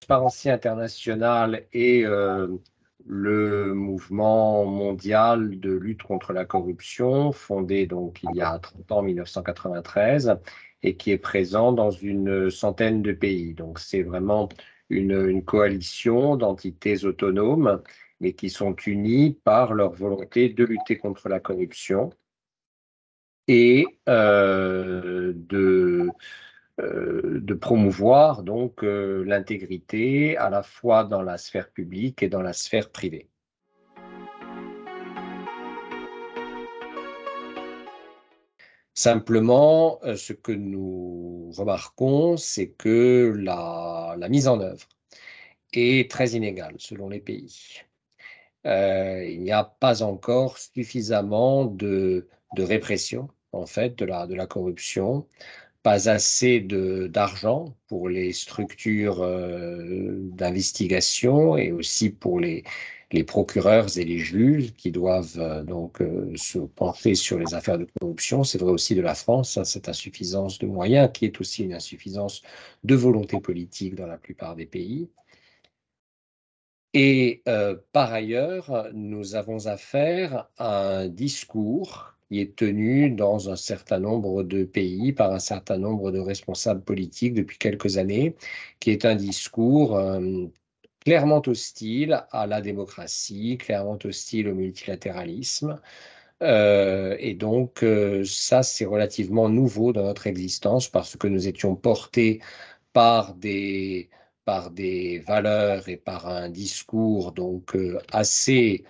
Transparency International est le mouvement mondial de lutte contre la corruption, fondé donc il y a 30 ans, en 1993, et qui est présent dans une centaine de pays. Donc c'est vraiment une coalition d'entités autonomes, mais qui sont unies par leur volonté de lutter contre la corruption et de promouvoir donc l'intégrité à la fois dans la sphère publique et dans la sphère privée. Simplement, ce que nous remarquons, c'est que la mise en œuvre est très inégale selon les pays. Il n'y a pas encore suffisamment de répression, en fait, de la corruption, pas assez d'argent pour les structures d'investigation et aussi pour les procureurs et les juges qui doivent se pencher sur les affaires de corruption. C'est vrai aussi de la France, hein, cette insuffisance de moyens qui est aussi une insuffisance de volonté politique dans la plupart des pays. Et par ailleurs, nous avons affaire à un discours qui est tenu dans un certain nombre de pays par un certain nombre de responsables politiques depuis quelques années, qui est un discours clairement hostile à la démocratie, clairement hostile au multilatéralisme. Et donc, ça, c'est relativement nouveau dans notre existence parce que nous étions portés par des, par des valeurs et par un discours donc assez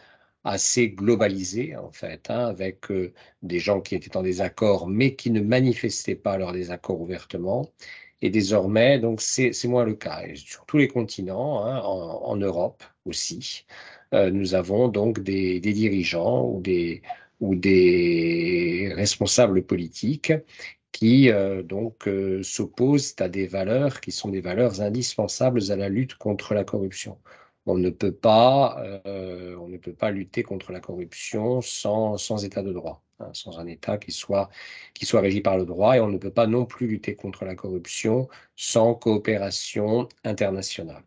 globalisé en fait, hein, avec des gens qui étaient en désaccord mais qui ne manifestaient pas leur désaccord ouvertement. Et désormais, donc c'est moins le cas. Et sur tous les continents, hein, en Europe aussi, nous avons donc des dirigeants ou des responsables politiques qui s'opposent à des valeurs qui sont des valeurs indispensables à la lutte contre la corruption. On ne peut pas lutter contre la corruption sans état de droit, hein, sans un état qui soit régi par le droit, et on ne peut pas non plus lutter contre la corruption sans coopération internationale.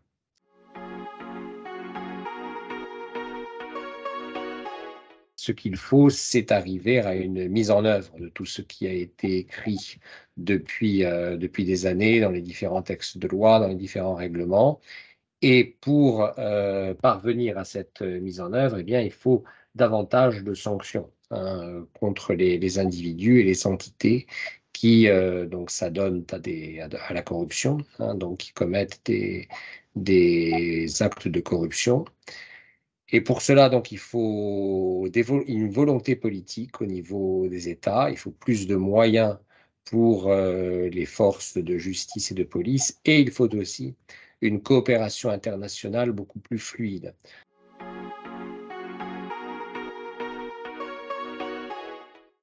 Ce qu'il faut, c'est arriver à une mise en œuvre de tout ce qui a été écrit depuis des années dans les différents textes de loi, dans les différents règlements. Et pour parvenir à cette mise en œuvre, eh bien, il faut davantage de sanctions, hein, contre les individus et les entités qui donc s'adonnent à la corruption, hein, donc qui commettent des actes de corruption. Et pour cela, donc, il faut une volonté politique au niveau des États. Il faut plus de moyens pour les forces de justice et de police. Et il faut aussi une coopération internationale beaucoup plus fluide.